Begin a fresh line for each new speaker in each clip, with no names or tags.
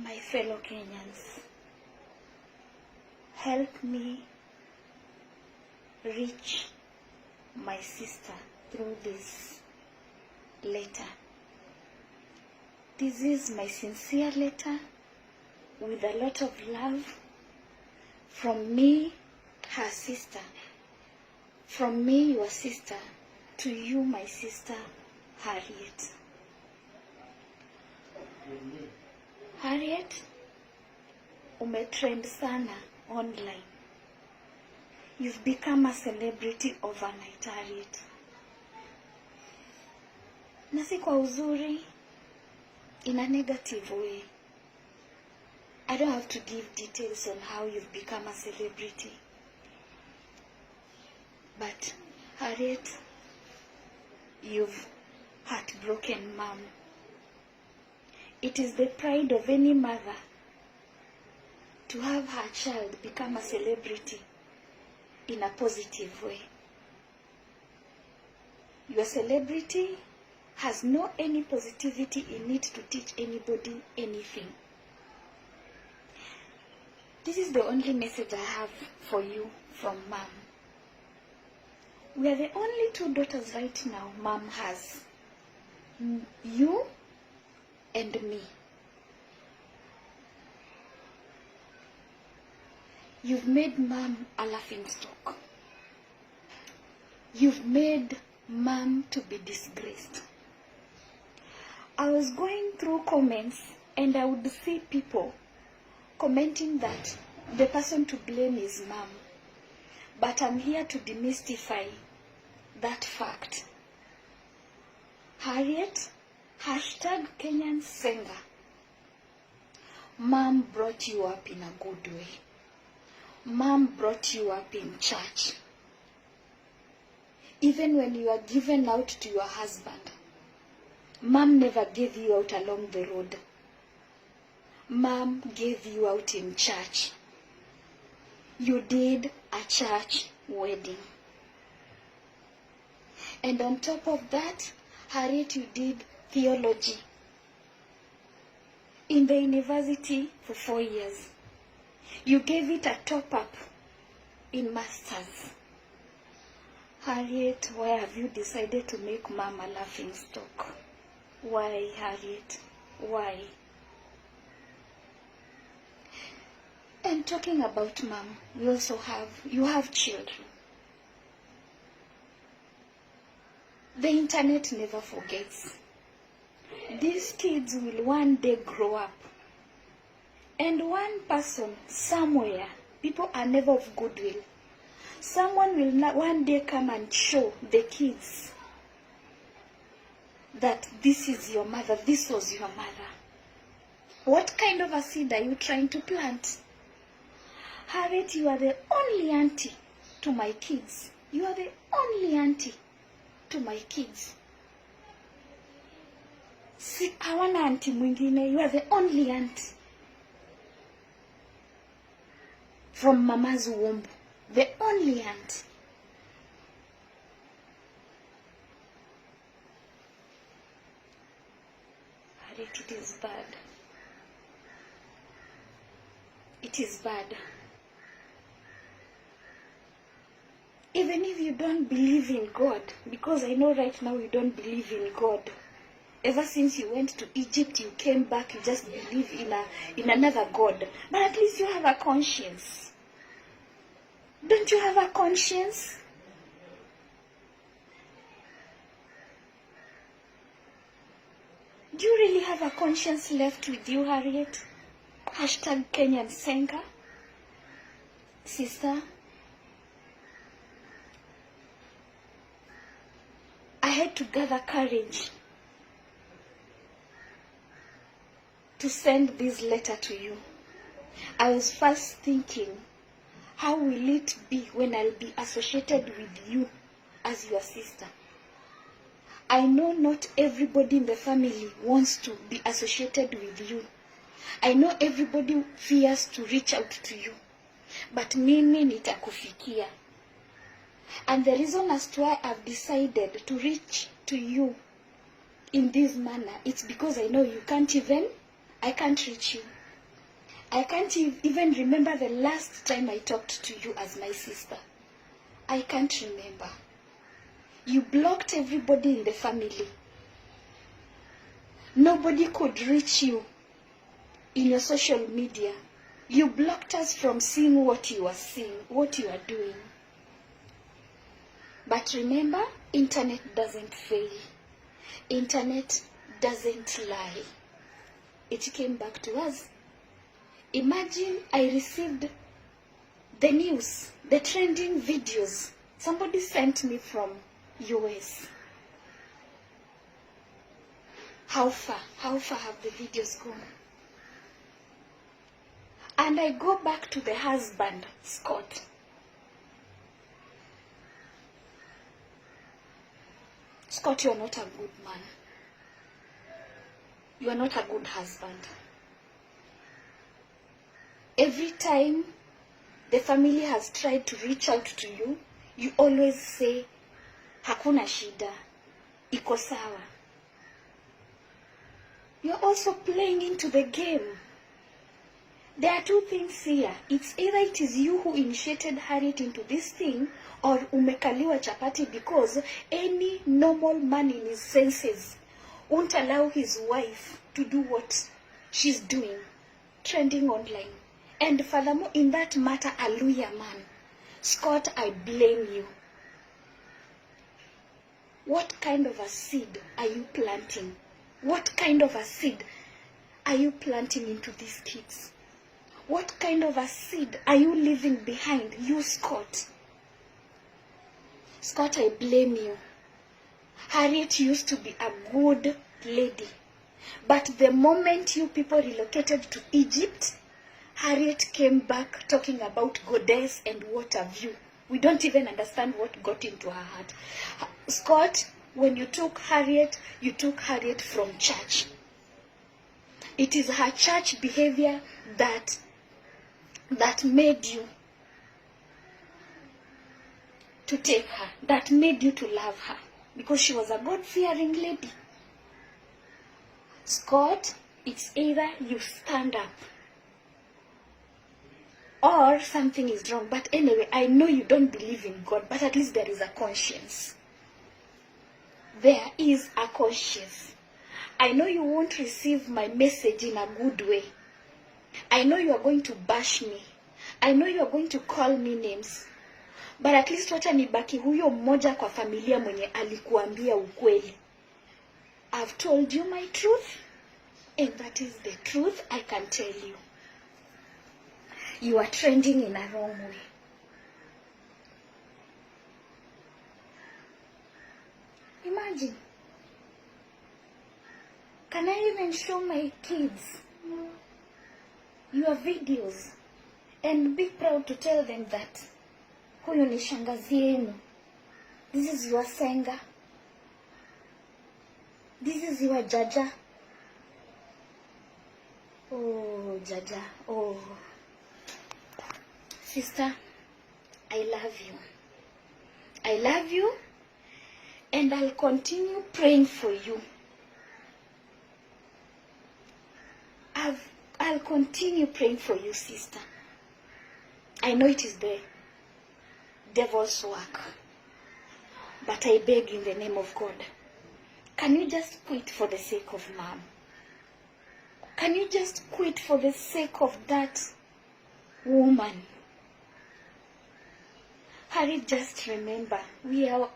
My fellow Kenyans, help me reach my sister through this letter. This is my sincere letter with a lot of love from me, her sister, from me, your sister, to you, my sister, Harriet. Harriet, umetrend sana online. You've become a celebrity overnight, Harriet. Na si kwa uzuri, in a negative way. I don't have to give details on how you've become a celebrity. But, Harriet, you've heartbroken Mom. It is the pride of any mother to have her child become a celebrity in a positive way. Your celebrity has no any positivity in it to teach anybody anything. This is the only message I have for you from Mom. We are the only two daughters right now Mom has. You and me. You've made Mom a laughingstock. You've made Mom to be disgraced. I was going through comments and I would see people commenting that the person to blame is Mom. But I'm here to demystify that fact. Harriet, #Kenyan Senga. Mom brought you up in a good way. Mom brought you up in church. Even when you are given out to your husband, Mom never gave you out along the road. Mom gave you out in church. You did a church wedding. And on top of that, Harriet, you did theology in the university for 4 years. You gave it a top-up in masters. Harriet, why have you decided to make Mom a laughingstock? Why, Harriet? Why? And talking about Mom, you have children. The internet never forgets. These kids will one day grow up. And one person, somewhere, people are never of goodwill. Someone will one day come and show the kids that this is your mother, this was your mother. What kind of a seed are you trying to plant? Harriet, you are the only auntie to my kids. You are the only auntie to my kids. Si hawana auntie mwingine, you are the only auntie from Mama's womb. The only auntie. Harriet, it is bad. It is bad. Even if you don't believe in God, because I know right now you don't believe in God. Ever since you went to Egypt, you came back, you just believe in another God. But at least you have a conscience. Don't you have a conscience? Do you really have a conscience left with you, Harriet? #Kenyan Senga. Sister, I had to gather courage to send this letter to you. I was first thinking, how will it be when I'll be associated with you as your sister? I know not everybody in the family wants to be associated with you. I know everybody fears to reach out to you. But mimi nitakufikia. And the reason as to why I've decided to reach to you in this manner, it's because I know I can't reach you. I can't even remember the last time I talked to you as my sister. I can't remember. You blocked everybody in the family. Nobody could reach you in your social media. You blocked us from seeing what you are seeing, what you are doing. But remember, internet doesn't fail. Internet doesn't lie. It came back to us. Imagine I received the news, the trending videos. Somebody sent me from US. How far have the videos gone? And I go back to the husband, Scott. Scott, you are not a good man. You are not a good husband. Every time the family has tried to reach out to you, you always say, hakuna shida, iko sawa. You're also playing into the game. There are two things here. It's either it is you who initiated Harriet into this thing, or umekaliwa chapati, because any normal man in his senses won't allow his wife to do what she's doing, trending online. And furthermore, in that matter, hallelujah, man. Scott, I blame you. What kind of a seed are you planting? What kind of a seed are you planting into these kids? What kind of a seed are you leaving behind, you, Scott? Scott, I blame you. Harriet used to be a good lady. But the moment you people relocated to Egypt, Harriet came back talking about goddess and what have you. We don't even understand what got into her heart. Scott, when you took Harriet from church. It is her church behavior that made you to take her, that made you to love her, because she was a God-fearing lady. Scott, it's either you stand up or something is wrong. But anyway, I know you don't believe in God, but at least there is a conscience. There is a conscience. I know you won't receive my message in a good way. I know you are going to bash me. I know you are going to call me names. But at least wacha nibaki huyo mmoja kwa familia mwenye alikuambia ukweli. I've told you my truth, and that is the truth I can tell you. You are trending in a wrong way. Imagine. Can I even show my kids your videos and be proud to tell them that huyu ni shangazi yenu? This is your senga. This is your jaja. Oh, jaja. Oh. Sister, I love you. I love you, and I'll continue praying for you. I'll continue praying for you, sister. I know it is the devil's work, but I beg in the name of God, can you just quit for the sake of mom? Can you just quit for the sake of that woman? Harry, just remember,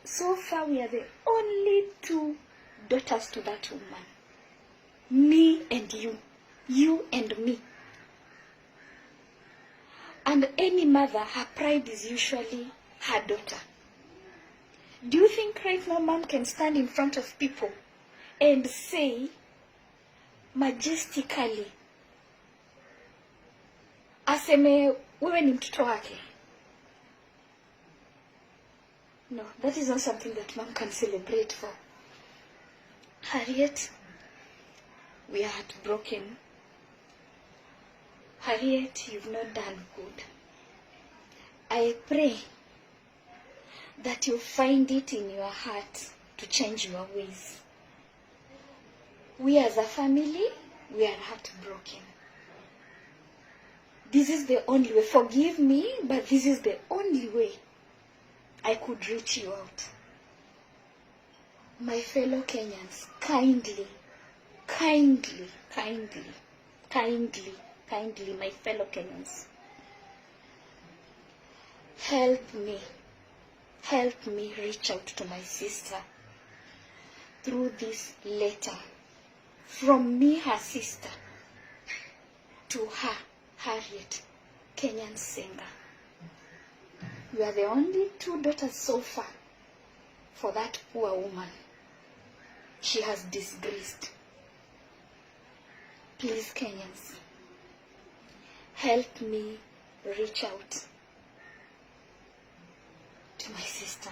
so far we are the only two daughters to that woman. Me and you. You and me. And any mother, her pride is usually her daughter. Do you think right now mom can stand in front of people and say majestically, aseme wewe ni mtoto wake? No, that is not something that mom can celebrate for. Harriet, we are heartbroken. Harriet, you've not done good. I pray that you find it in your heart to change your ways. We as a family, we are heartbroken. This is the only way. Forgive me, but this is the only way I could reach you out. My fellow Kenyans, kindly, my fellow Kenyans, help me reach out to my sister through this letter from me, her sister, to her, Harriet, Kenyan singer. We are the only 2 daughters so far for that poor woman. She has disgraced. Please, Kenyans, help me reach out to my sister.